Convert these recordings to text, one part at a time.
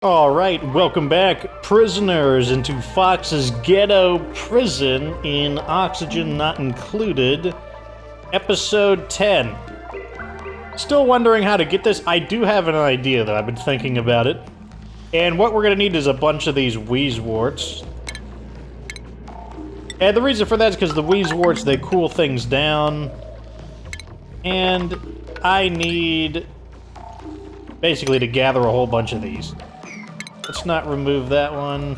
Alright, welcome back, prisoners, into Fox's Ghetto Prison in Oxygen Not Included, Episode 10. Still wondering how to get this? I do have an idea, though. I've been thinking about it. And what we're gonna need is a bunch of these wheezeworts. And the reason for that is because the wheezeworts, they cool things down. And I need, basically, to gather a whole bunch of these. Let's not remove that one.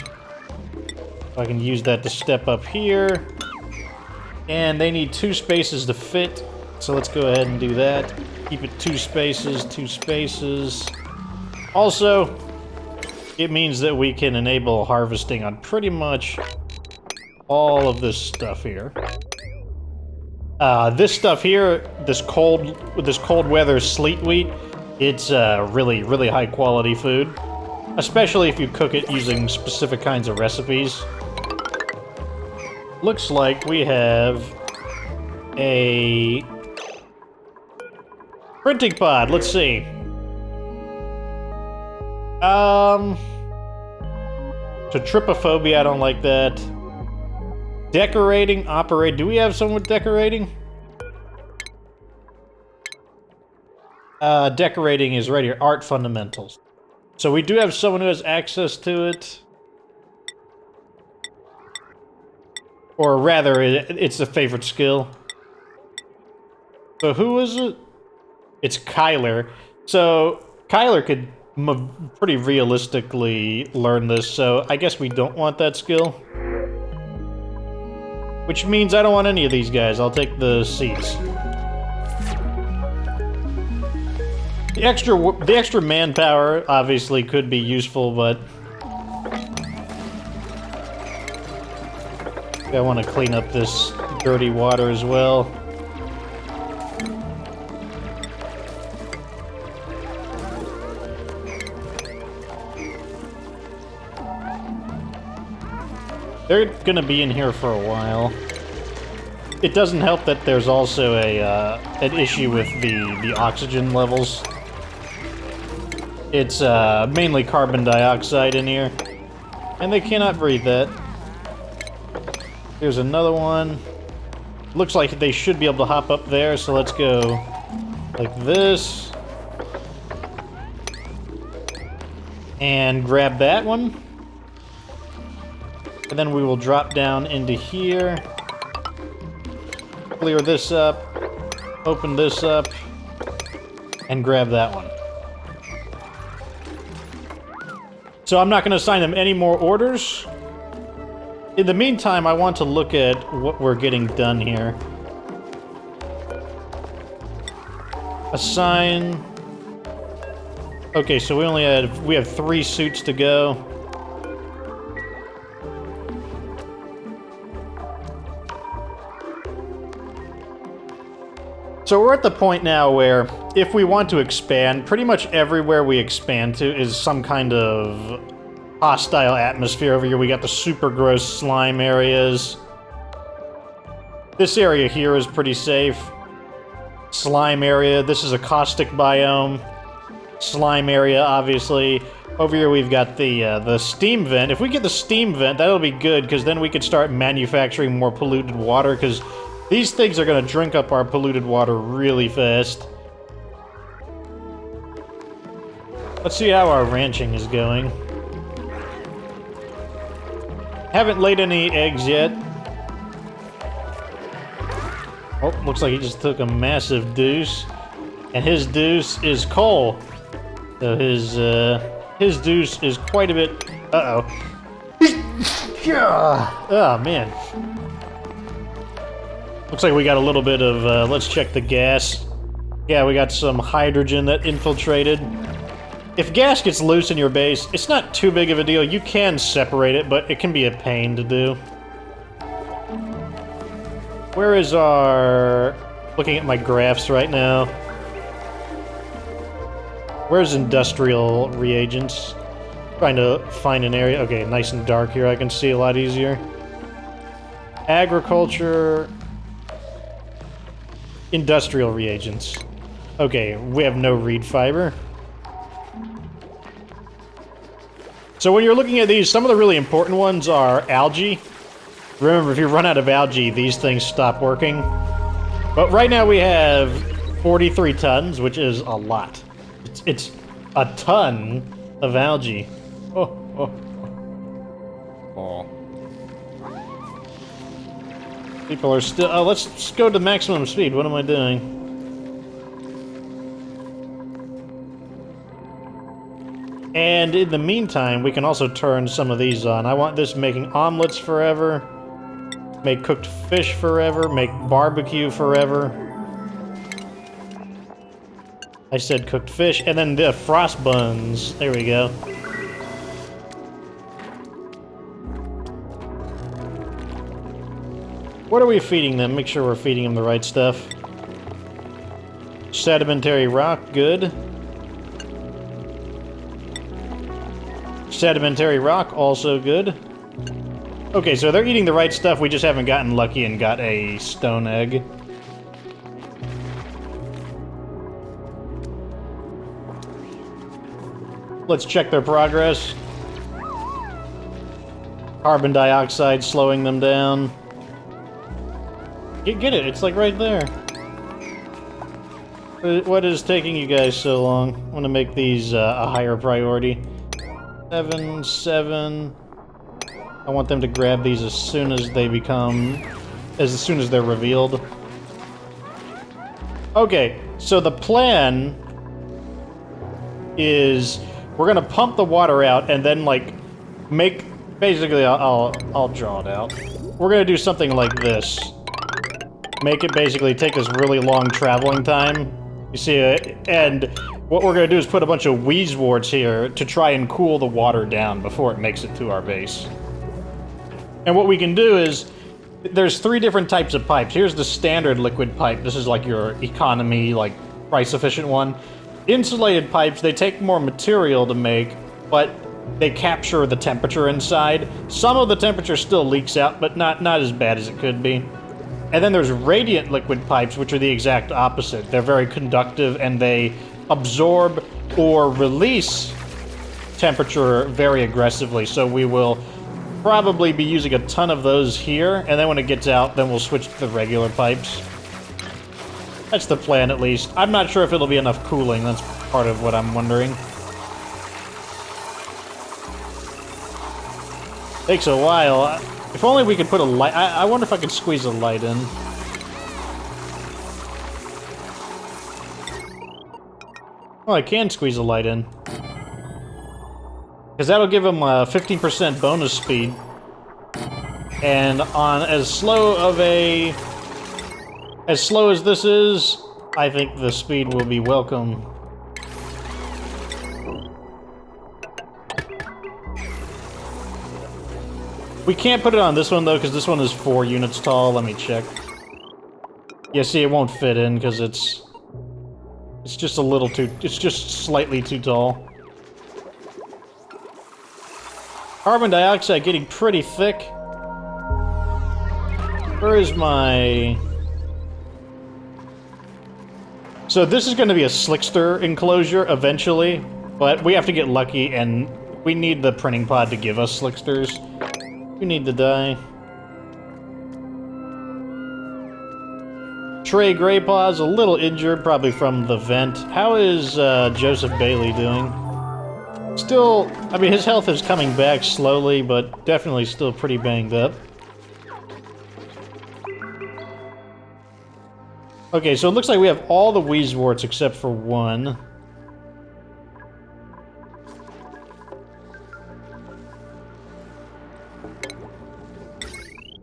I can use that to step up here. And they need 2 spaces to fit, so let's go ahead and do that. Keep it 2 spaces, 2 spaces. Also, it means that we can enable harvesting on pretty much all of this stuff here. This stuff here, this cold weather sleet wheat, it's really, really high quality food. Especially if you cook it using specific kinds of recipes. Looks like we have a printing pod. Let's see. So trypophobia, I don't like that. Decorating, operate. Do we have someone with decorating? Decorating is right here. Art fundamentals. So we do have someone who has access to it. Or rather, it's a favorite skill. So who is it? It's Kyler. So Kyler could pretty realistically learn this, so I guess we don't want that skill. Which means I don't want any of these guys. I'll take the seats. The extra manpower obviously could be useful, but I want to clean up this dirty water as well. They're gonna be in here for a while. It doesn't help that there's also an issue with the oxygen levels. It's mainly carbon dioxide in here, and they cannot breathe that. There's another one. Looks like they should be able to hop up there, so let's go like this. And grab that one. And then we will drop down into here. Clear this up. Open this up. And grab that one. So I'm not going to assign them any more orders. In the meantime, I want to look at what we're getting done here. Assign. Okay, so we have 3 suits to go. So we're at the point now where, if we want to expand, pretty much everywhere we expand to is some kind of hostile atmosphere. Over here we got the super gross slime areas. This area here is pretty safe. Slime area, this is a caustic biome. Slime area, obviously. Over here we've got the steam vent. If we get the steam vent, that'll be good, because then we could start manufacturing more polluted water, because these things are going to drink up our polluted water really fast. Let's see how our ranching is going. Haven't laid any eggs yet. Oh, looks like he just took a massive deuce. And his deuce is coal. So his deuce is quite a bit... Uh-oh. Oh, man. Looks like we got a little bit of, let's check the gas. Yeah, we got some hydrogen that infiltrated. If gas gets loose in your base, it's not too big of a deal. You can separate it, but it can be a pain to do. Where is our... Looking at my graphs right now. Where's industrial reagents? Trying to find an area. Okay, nice and dark here. I can see a lot easier. Agriculture... Industrial reagents. Okay, we have no reed fiber. So when you're looking at these, some of the really important ones are algae. Remember, if you run out of algae, these things stop working. But right now we have 43 tons, which is a lot. It's a ton of algae. Oh, oh, oh. People are still... Oh, let's go to maximum speed. What am I doing? And in the meantime, we can also turn some of these on. I want this making omelets forever. Make cooked fish forever. Make barbecue forever. I said cooked fish. And then the frost buns. There we go. What are we feeding them? Make sure we're feeding them the right stuff. Sedimentary rock, good. Sedimentary rock, also good. Okay, so they're eating the right stuff, we just haven't gotten lucky and got a stone egg. Let's check their progress. Carbon dioxide slowing them down. Get it, it's like right there. What is taking you guys so long? I want to make these a higher priority. 7, 7. I want them to grab these as soon as they become... as soon as they're revealed. Okay, so the plan is we're gonna pump the water out and then, like, make... Basically, I'll draw it out. We're gonna do something like this. Make it basically take this really long traveling time. You see it? And what we're going to do is put a bunch of wheezeworts here to try and cool the water down before it makes it to our base. And what we can do is, there's 3 different types of pipes. Here's the standard liquid pipe. This is like your economy, like price-efficient one. Insulated pipes, they take more material to make, but they capture the temperature inside. Some of the temperature still leaks out, but not as bad as it could be. And then there's radiant liquid pipes, which are the exact opposite. They're very conductive, and they absorb or release temperature very aggressively. So we will probably be using a ton of those here, and then when it gets out, then we'll switch to the regular pipes. That's the plan, at least. I'm not sure if it'll be enough cooling. That's part of what I'm wondering. Takes a while. If only we could put a light... I wonder if I could squeeze a light in. Well, I can squeeze a light in. Because that'll give them a 15% bonus speed. And on as slow of a... as slow as this is, I think the speed will be welcome. We can't put it on this one, though, because this one is 4 units tall. Let me check. Yeah, see, it won't fit in, because it's just a little too... it's just slightly too tall. Carbon dioxide getting pretty thick. Where is my... So this is going to be a slickster enclosure, eventually, but we have to get lucky, and we need the printing pod to give us slicksters. We need to die. Trey Graypaw's a little injured, probably from the vent. How is Joseph Bailey doing? Still, I mean, his health is coming back slowly, but definitely still pretty banged up. Okay, so it looks like we have all the wheezeworts except for one.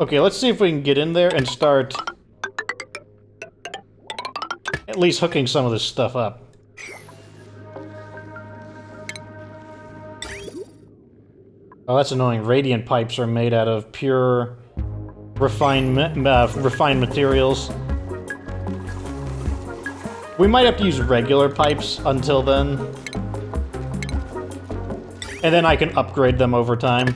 Okay, let's see if we can get in there and start at least hooking some of this stuff up. Oh, that's annoying. Radiant pipes are made out of pure refined materials. We might have to use regular pipes until then. And then I can upgrade them over time.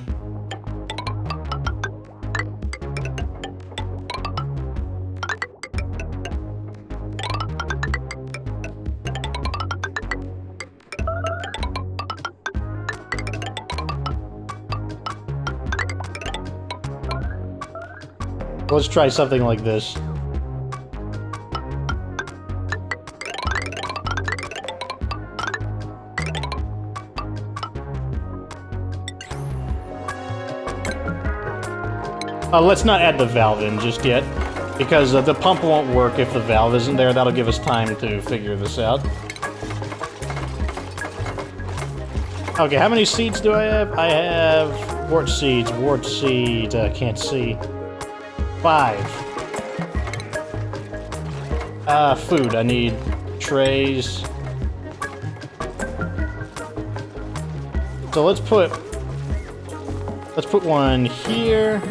Let's try something like this. Let's not add the valve in just yet, because the pump won't work if the valve isn't there. That'll give us time to figure this out. Okay, how many seeds do I have? I have wart seeds, can't see. 5. Food, I need trays. So let's put one here.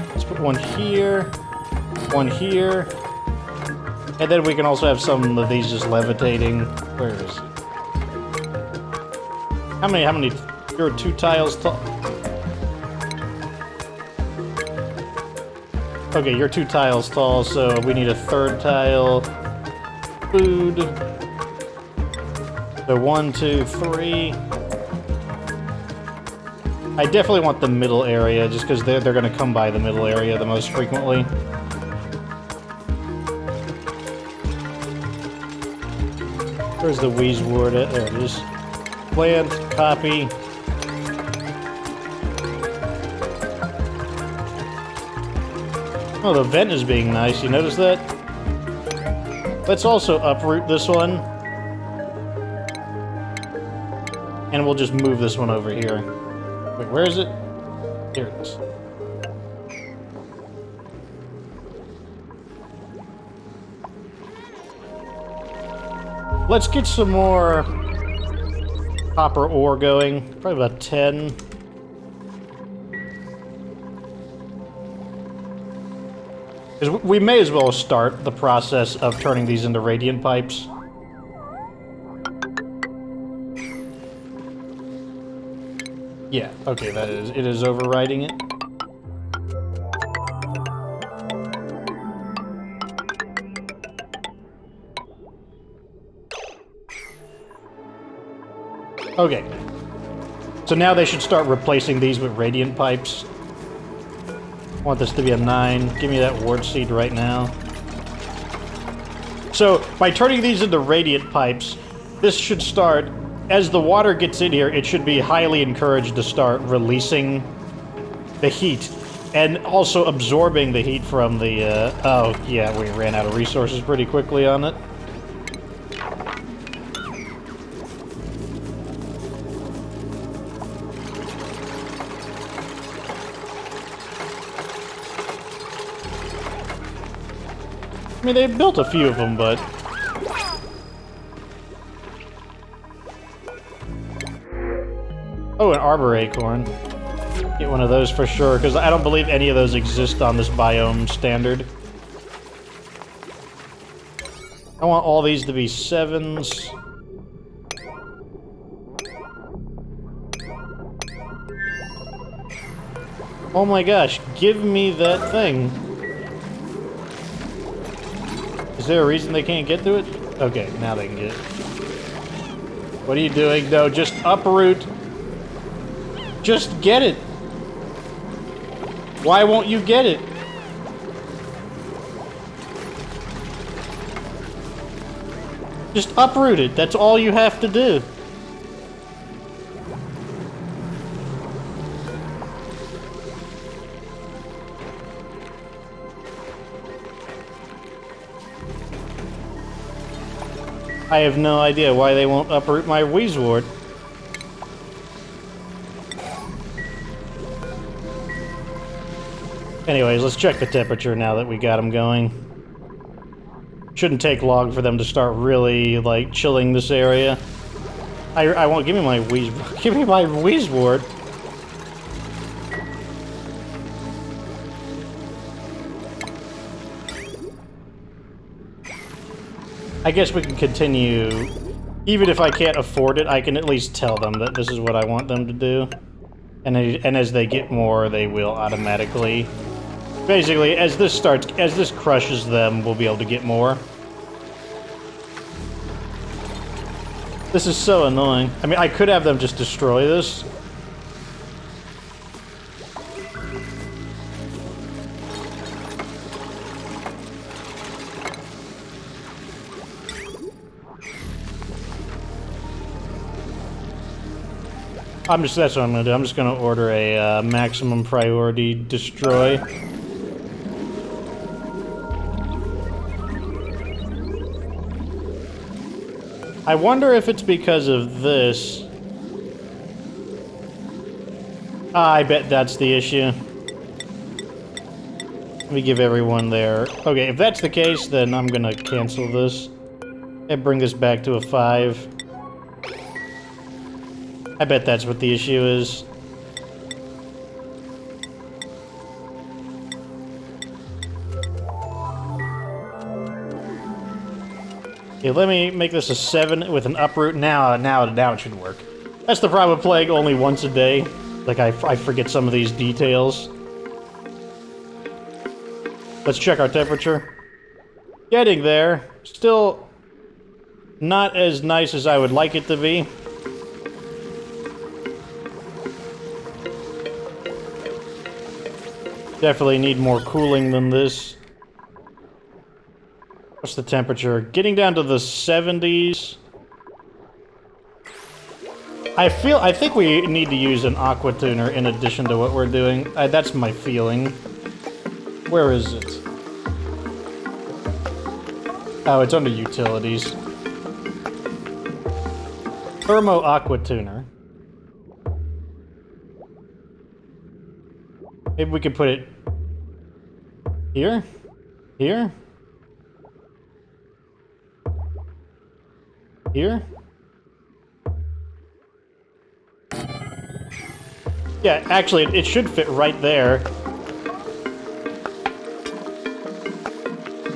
Let's put one here, one here, and then we can also have some of these just levitating. Where is it? How many, you're 2 tiles tall. Okay, you're 2 tiles tall, so we need a 3rd tile. Food. So 1, 2, 3. I definitely want the middle area, just because they're going to come by the middle area the most frequently. Where's the Wheezewort at? There it is. Plant, copy. Oh, the vent is being nice. You notice that? Let's also uproot this one. And we'll just move this one over here. Wait, where is it? Here it is. Let's get some more copper ore going. Probably about 10. Because we may as well start the process of turning these into radiant pipes. Yeah, okay, it is overriding it. Okay. So now they should start replacing these with radiant pipes. I want this to be a 9. Give me that wart seed right now. So, by turning these into radiant pipes, this should start... As the water gets in here, it should be highly encouraged to start releasing the heat. And also absorbing the heat from the, oh, yeah, we ran out of resources pretty quickly on it. I mean, they built a few of them, but... Oh, an arbor acorn. Get one of those for sure, because I don't believe any of those exist on this biome standard. I want all these to be 7s. Oh my gosh, give me that thing. Is there a reason they can't get to it? Okay, now they can get it. What are you doing? No, just uproot. Just get it. Why won't you get it? Just uproot it. That's all you have to do. I have no idea why they won't uproot my Wheezewort. Anyways, let's check the temperature now that we got them going. Shouldn't take long for them to start really, like, chilling this area. I won't... Give me my Wheezewort. Give me my Wheezewort. I guess we can continue. Even if I can't afford it, I can at least tell them that this is what I want them to do. And as they get more, they will automatically... Basically, as this crushes them, we'll be able to get more. This is so annoying. I mean, I could have them just destroy this. That's what I'm gonna do. I'm just gonna order a maximum priority destroy. I wonder if it's because of this. I bet that's the issue. Let me give everyone their... Okay, if that's the case, then I'm gonna cancel this. And bring this back to a 5. I bet that's what the issue is. Okay, let me make this a 7 with an uproot. Now it should work. That's the problem with playing only once a day. Like, I forget some of these details. Let's check our temperature. Getting there. Still not as nice as I would like it to be. Definitely need more cooling than this. What's the temperature? Getting down to the 70s. I think we need to use an Aqua Tuner in addition to what we're doing. That's my feeling. Where is it? Oh, it's under utilities. Thermo Aqua Tuner. Maybe we could put it here? Here? Here? Yeah, actually, it should fit right there.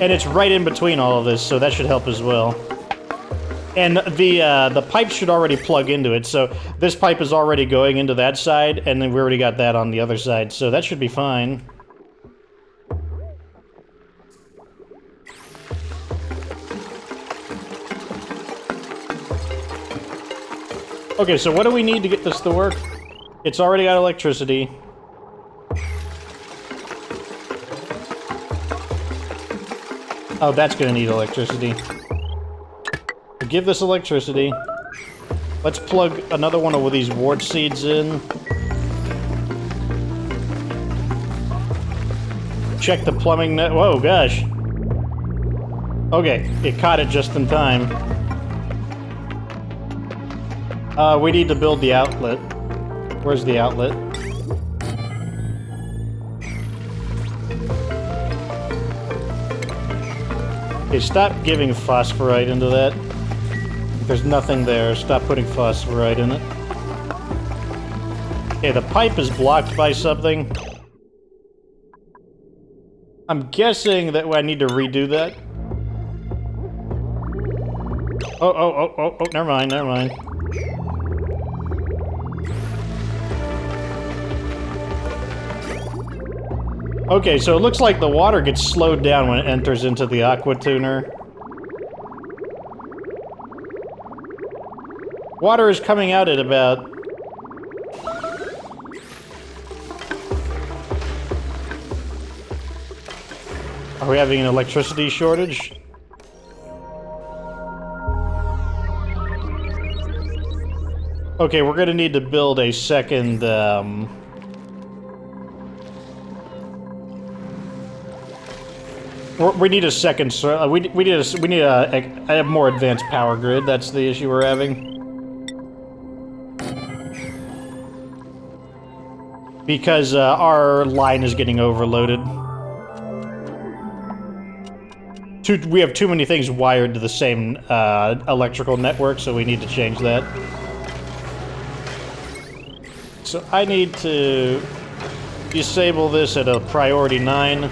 And it's right in between all of this, so that should help as well. And the pipe should already plug into it, so this pipe is already going into that side, and then we already got that on the other side, so that should be fine. Okay, so what do we need to get this to work? It's already got electricity. Oh, that's gonna need electricity. So give this electricity. Let's plug another one of these wart seeds in. Check the plumbing net. Whoa, gosh. Okay, it caught it just in time. We need to build the outlet. Where's the outlet? Okay, stop giving phosphorite into that. If there's nothing there, stop putting phosphorite in it. Okay, the pipe is blocked by something. I'm guessing that I need to redo that. Oh, never mind, never mind. Okay, so it looks like the water gets slowed down when it enters into the Aqua Tuner. Water is coming out at about... Are we having an electricity shortage? Okay, we're gonna need to build a second, we need a second. We need a more advanced power grid. That's the issue we're having. Because our line is getting overloaded. We have too many things wired to the same electrical network, so we need to change that. So I need to disable this at a priority 9.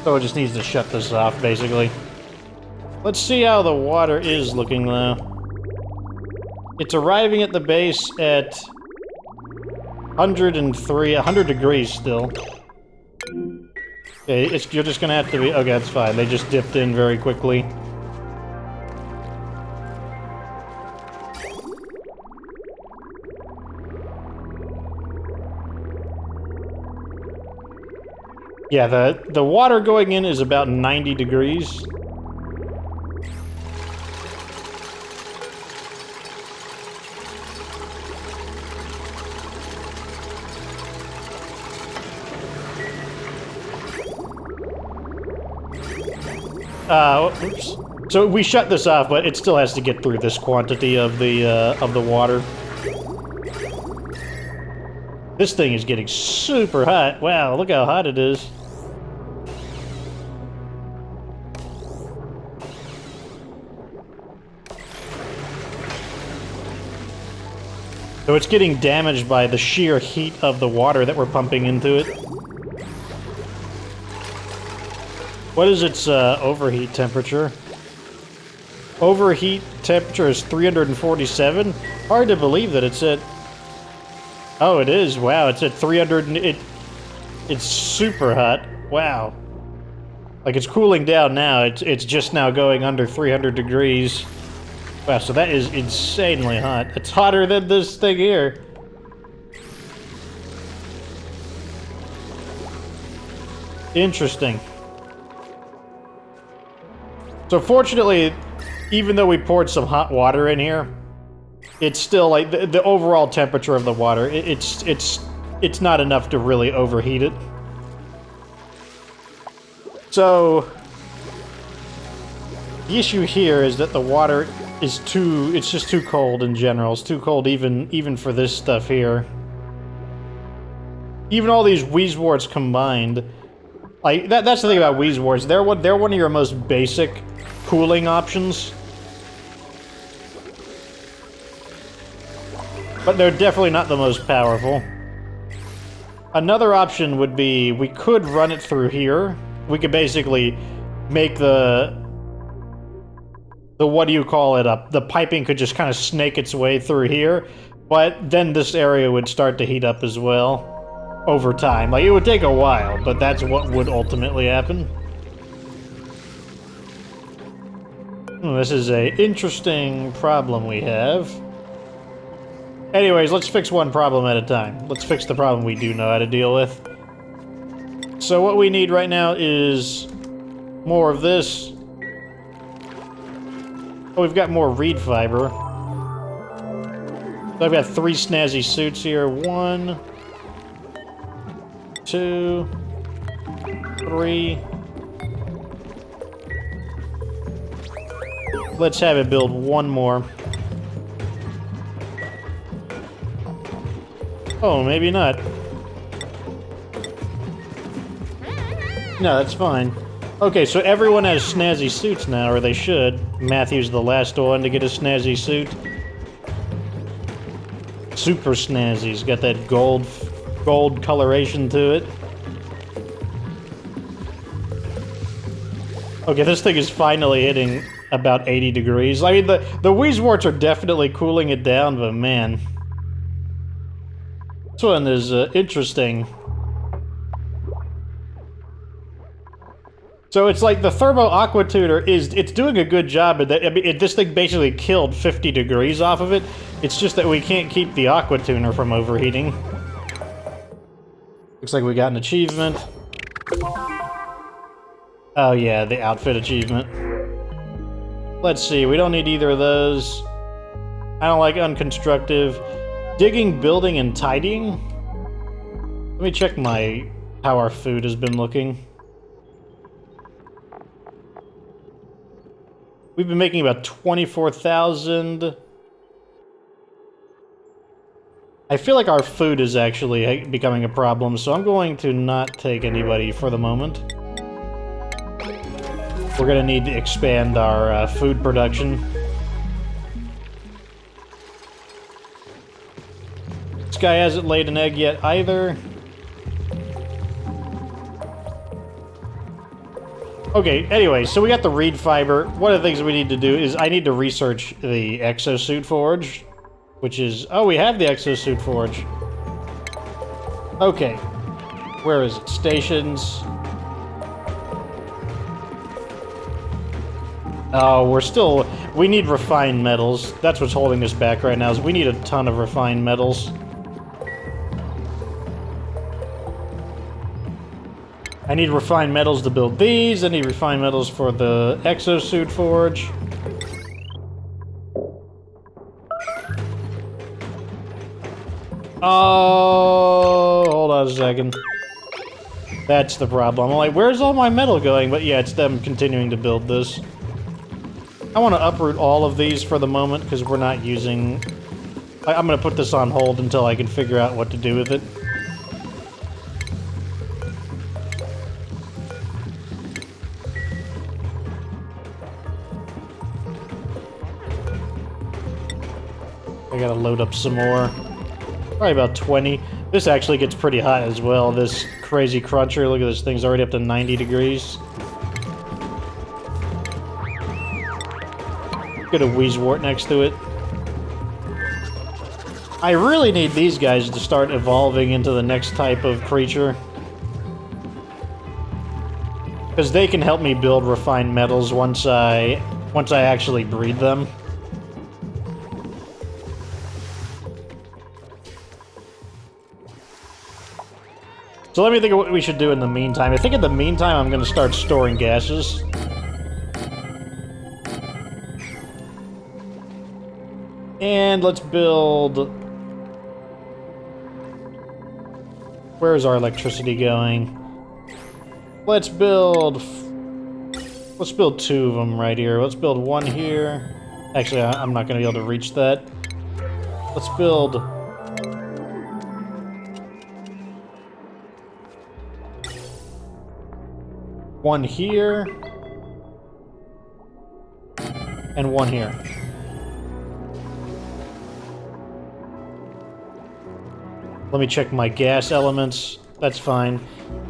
So it just needs to shut this off, basically. Let's see how the water is looking, though. It's arriving at the base at 100 degrees still. Okay, you're just gonna have to be... Okay, that's fine. They just dipped in very quickly. Yeah, the water going in is about 90 degrees. Oops. So we shut this off, but it still has to get through this quantity of the water. This thing is getting super hot. Wow, look how hot it is. So it's getting damaged by the sheer heat of the water that we're pumping into it. What is its overheat temperature? Overheat temperature is 347? Hard to believe that it's at... Oh, it is. Wow, it's at 300... It's super hot. Wow. Like, it's cooling down now. It's just now going under 300 degrees. Wow, so that is insanely hot. It's hotter than this thing here. Interesting. So fortunately, even though we poured some hot water in here, it's still like the overall temperature of the water. It's not enough to really overheat it. So the issue here is that the water is it's just too cold in general. It's too cold even for this stuff here. Even all these Wheezeworts combined, like that's the thing about Wheezeworts. They're one of your most basic cooling options. But they're definitely not the most powerful. Another option would be we could run it through here. We could basically make the what do you call it up? The piping could just kind of snake its way through here, but then this area would start to heat up as well over time. Like, it would take a while, but that's what would ultimately happen. This is a interesting problem we have. Anyways, let's fix one problem at a time. Let's fix the problem we do know how to deal with. So what we need right now is more of this. Oh, we've got more reed fiber. So I've got 3 snazzy suits here. 1, 2, 3. Let's have it build one more. Oh, maybe not. No, that's fine. Okay, so everyone has snazzy suits now, or they should. Matthew's the last one to get a snazzy suit. Super snazzy. He's got that gold coloration to it. Okay, this thing is finally hitting about 80 degrees. I mean, the Wheezeworts are definitely cooling it down, but man. This one is interesting. So it's like the thermo Aqua Tuner it's doing a good job at that. I mean, this thing basically killed 50 degrees off of it. It's just that we can't keep the Aqua Tuner from overheating. Looks like we got an achievement. Oh yeah, the outfit achievement. Let's see, we don't need either of those. I don't like unconstructive. Digging, building, and tidying? Let me check how our food has been looking. We've been making about 24,000. I feel like our food is actually becoming a problem, so I'm going to not take anybody for the moment. We're gonna need to expand our food production. This guy hasn't laid an egg yet either. Okay, anyway, so we got the reed fiber. One of the things we need to do is I need to research the exosuit forge, which is... Oh, we have the exosuit forge. Okay. Where is it? Stations. Oh, we're still... We need refined metals. That's what's holding us back right now, is we need a ton of refined metals. I need refined metals to build these. I need refined metals for the exosuit forge. Oh, hold on a second. That's the problem. I'm like, where's all my metal going? But yeah, it's them continuing to build this. I want to uproot all of these for the moment, because we're not using... I'm going to put this on hold until I can figure out what to do with it. I gotta load up some more. Probably about 20. This actually gets pretty hot as well, this crazy cruncher. Look at this thing's already up to 90 degrees. Get a Wheezewort next to it. I really need these guys to start evolving into the next type of creature. Because they can help me build refined metals once I actually breed them. So let me think of what we should do in the meantime. I think in the meantime I'm going to start storing gases. And let's build... Where's our electricity going? Let's build 2 of them right here. Let's build 1 here. Actually, I'm not going to be able to reach that. Let's build... 1 here. And 1 here. Let me check my gas elements. That's fine.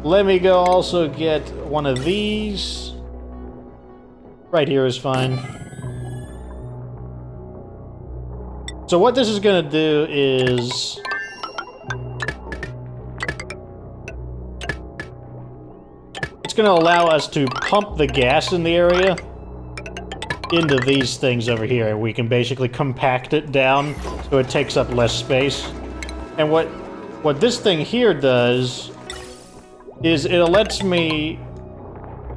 Let me go also get 1 of these. Right here is fine. So what this is going to do is... it's going to allow us to pump the gas in the area into these things over here. We can basically compact it down so it takes up less space. And what this thing here does is it lets me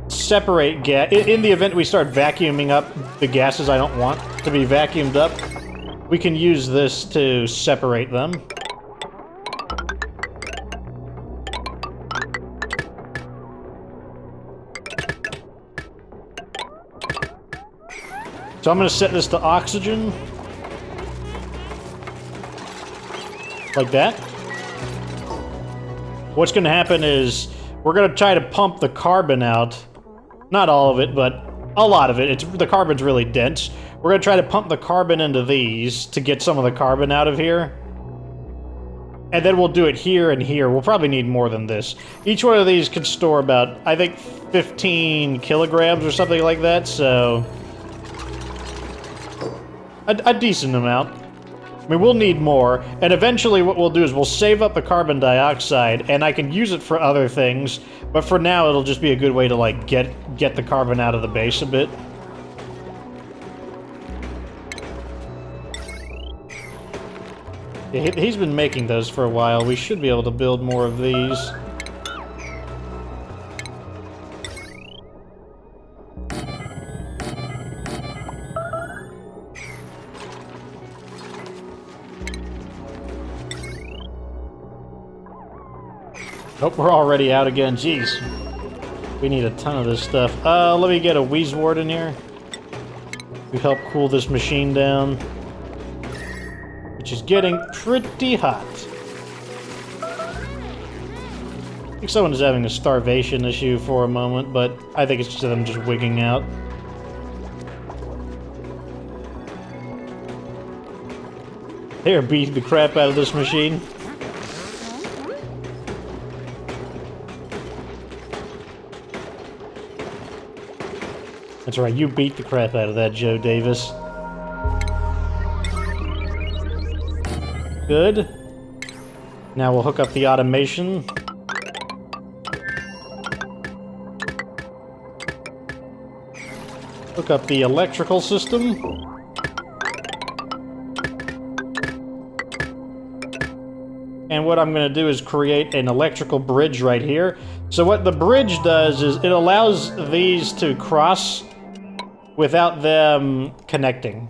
separate gas. In the event we start vacuuming up the gases I don't want to be vacuumed up, we can use this to separate them. So I'm going to set this to oxygen. Like that. What's going to happen is we're going to try to pump the carbon out. Not all of it, but a lot of it. The carbon's really dense. We're going to try to pump the carbon into these to get some of the carbon out of here. And then we'll do it here and here. We'll probably need more than this. Each one of these can store about, I think, 15 kilograms or something like that, so... a decent amount. I mean, we'll need more, and eventually what we'll do is we'll save up the carbon dioxide, and I can use it for other things, but for now it'll just be a good way to, like, get the carbon out of the base a bit. Yeah, he's been making those for a while. We should be able to build more of these. Nope, we're already out again. Jeez. We need a ton of this stuff. Let me get a Wheezewort in here. We help cool this machine down. Which is getting pretty hot. I think someone is having a starvation issue for a moment, but I think it's just them just wigging out. They're beating the crap out of this machine. That's right, you beat the crap out of that, Joe Davis. Good. Now we'll hook up the automation. Hook up the electrical system. And what I'm going to do is create an electrical bridge right here. So what the bridge does is it allows these to cross without them connecting.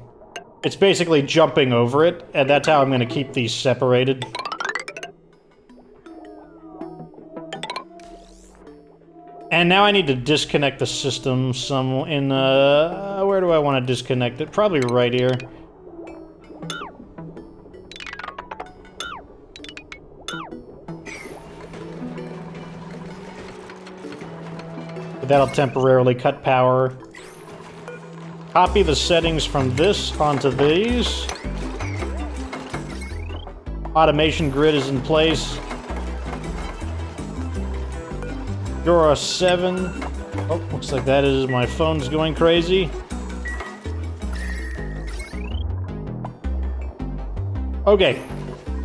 It's basically jumping over it, and that's how I'm going to keep these separated. And now I need to disconnect the system some in, where do I want to disconnect it? Probably right here. That'll temporarily cut power. Copy the settings from this onto these. Automation grid is in place. Euro 7. Oh, looks like that is my phone's going crazy. Okay,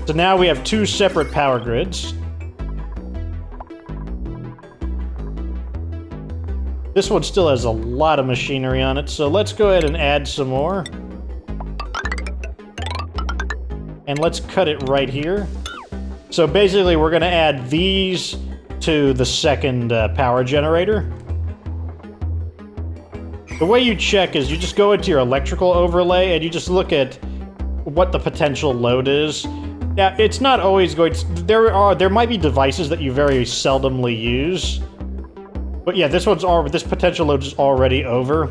so now we have two separate power grids. This one still has a lot of machinery on it, so let's go ahead and add some more. And let's cut it right here. So basically, we're going to add these to the second power generator. The way you check is you just go into your electrical overlay and you just look at what the potential load is. Now, it's not always going to... There might be devices that you very seldomly use. But yeah, this potential load is already over.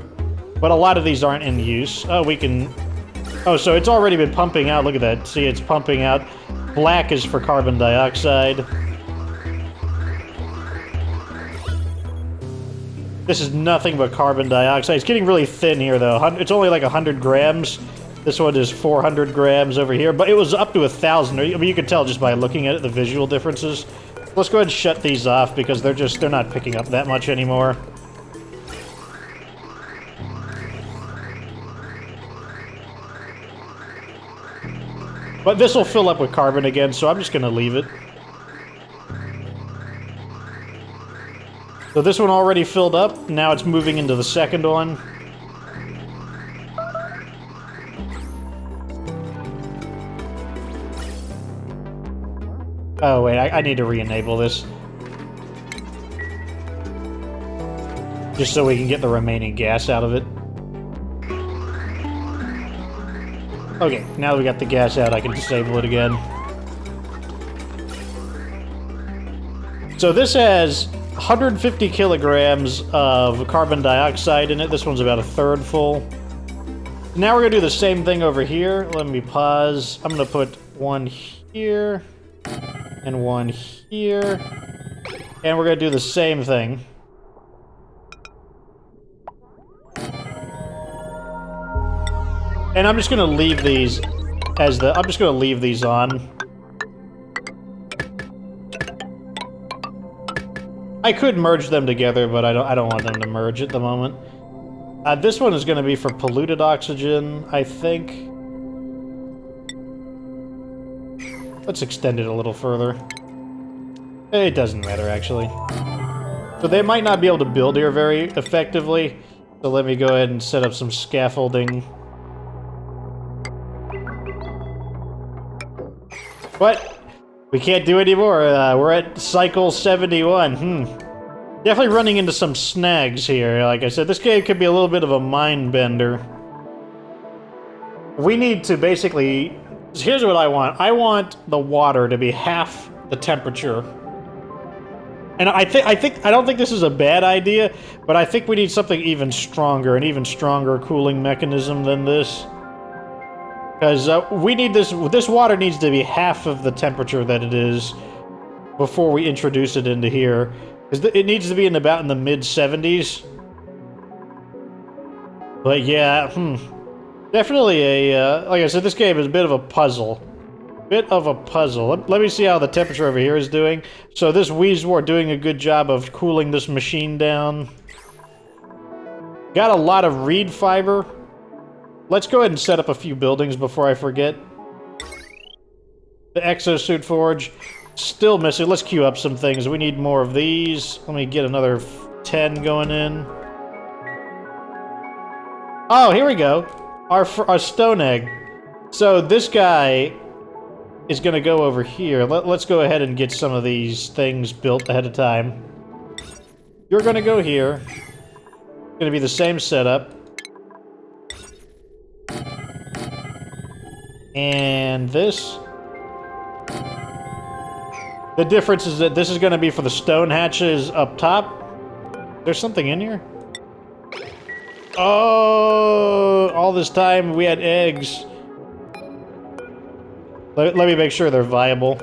But a lot of these aren't in use. Oh, we can... Oh, so it's already been pumping out. Look at that. See, it's pumping out. Black is for carbon dioxide. This is nothing but carbon dioxide. It's getting really thin here, though. It's only like 100 grams. This one is 400 grams over here, but it was up to 1,000. I mean, you can tell just by looking at it, the visual differences. Let's go ahead and shut these off because they're not picking up that much anymore. But this will fill up with carbon again, so I'm just going to leave it. So this one already filled up. Now it's moving into the second one. Oh, wait, I need to re-enable this. Just so we can get the remaining gas out of it. Okay, now that we got the gas out, I can disable it again. So this has 150 kilograms of carbon dioxide in it. This one's about 1/3 full. Now we're going to do the same thing over here. Let me pause. I'm going to put one here and one here. And we're going to do the same thing. And I'm just going to leave these as I'm just going to leave these on. I could merge them together, but I don't want them to merge at the moment. This one is going to be for polluted oxygen, I think. Let's extend it a little further. It doesn't matter, actually. So they might not be able to build here very effectively. So let me go ahead and set up some scaffolding. But we can't do any more. We're at cycle 71. Definitely running into some snags here. Like I said, this game could be a little bit of a mind bender. We need to basically... Here's what I want. I want the water to be half the temperature. And I don't think this is a bad idea, but I think we need something even stronger, an even stronger cooling mechanism than this. Because we need this water needs to be half of the temperature that it is before we introduce it into here. Because it needs to be in the mid-70s. But yeah, definitely like I said, this game is a bit of a puzzle. Let me see how the temperature over here is doing. So this Weezwar doing a good job of cooling this machine down. Got a lot of reed fiber. Let's go ahead and set up a few buildings before I forget. The exosuit forge, still missing. Let's queue up some things. We need more of these. Let me get another 10 going in. Oh, here we go. Our stone egg. So this guy is going to go over here. Let's go ahead and get some of these things built ahead of time. You're going to go here. It's going to be the same setup. And this. The difference is that this is going to be for the stone hatches up top. There's something in here? Oh, all this time we had eggs. Let me make sure they're viable.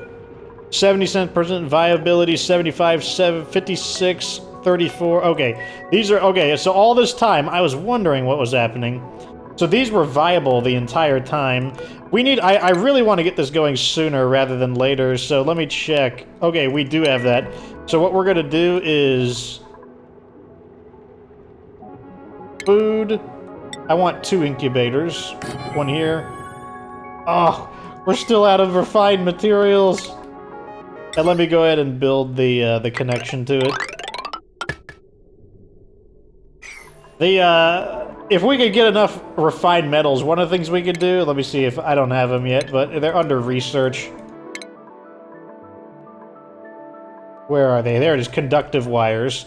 70% viability, 75, 56, 34. Okay, these are okay. So all this time, I was wondering what was happening. So these were viable the entire time. We need. I really want to get this going sooner rather than later. So let me check. Okay, we do have that. So what we're gonna do is food. I want 2 incubators. One here. Oh. We're still out of refined materials. And let me go ahead and build the connection to it. If we could get enough refined metals, one of the things we could do, let me see if I don't have them yet, but they're under research. Where are they? There it is, conductive wires.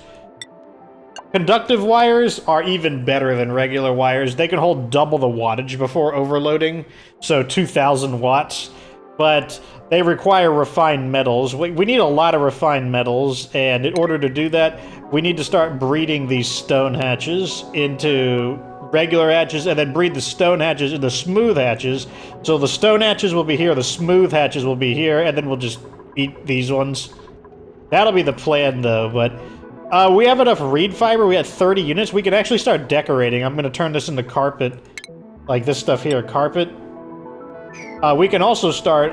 Conductive wires are even better than regular wires. They can hold double the wattage before overloading, so 2,000 watts, but they require refined metals. We need a lot of refined metals, and in order to do that, we need to start breeding these stone hatches into regular hatches, and then breed the stone hatches into smooth hatches. So the stone hatches will be here, the smooth hatches will be here, and then we'll just eat these ones. That'll be the plan, though, but... we have enough reed fiber. We had 30 units. We can actually start decorating. I'm going to turn this into carpet. Like this stuff here, carpet. We can also start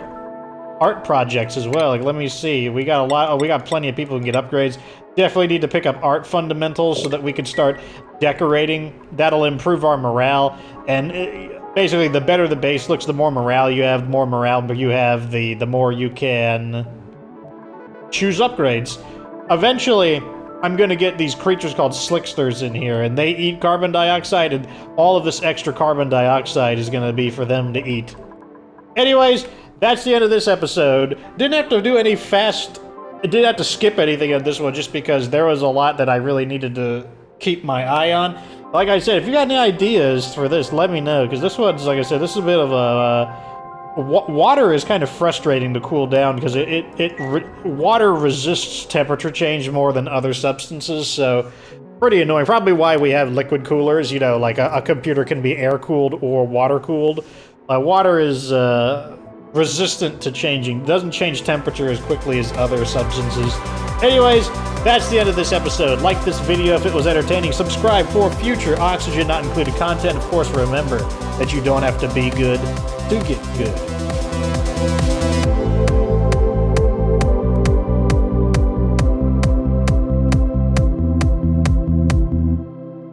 art projects as well. Like, let me see. We got a lot. Oh, we got plenty of people who can get upgrades. Definitely need to pick up art fundamentals so that we can start decorating. That'll improve our morale. And basically, the better the base looks, the more morale you have. The more morale you have, the more you can choose upgrades. Eventually... I'm gonna get these creatures called slicksters in here, and they eat carbon dioxide, and all of this extra carbon dioxide is gonna be for them to eat. Anyways, that's the end of this episode. Didn't have to do any didn't have to skip anything on this one, just because there was a lot that I really needed to keep my eye on. Like I said, if you got any ideas for this, let me know, because this one's, like I said, this is a bit of a... water is kind of frustrating to cool down because water resists temperature change more than other substances, so pretty annoying. Probably why we have liquid coolers, you know, like a computer can be air-cooled or water-cooled. Water is resistant to changing, doesn't change temperature as quickly as other substances. Anyways, that's the end of this episode. Like this video if it was entertaining. Subscribe for future Oxygen Not Included content. Of course, remember that you don't have to be good to get good.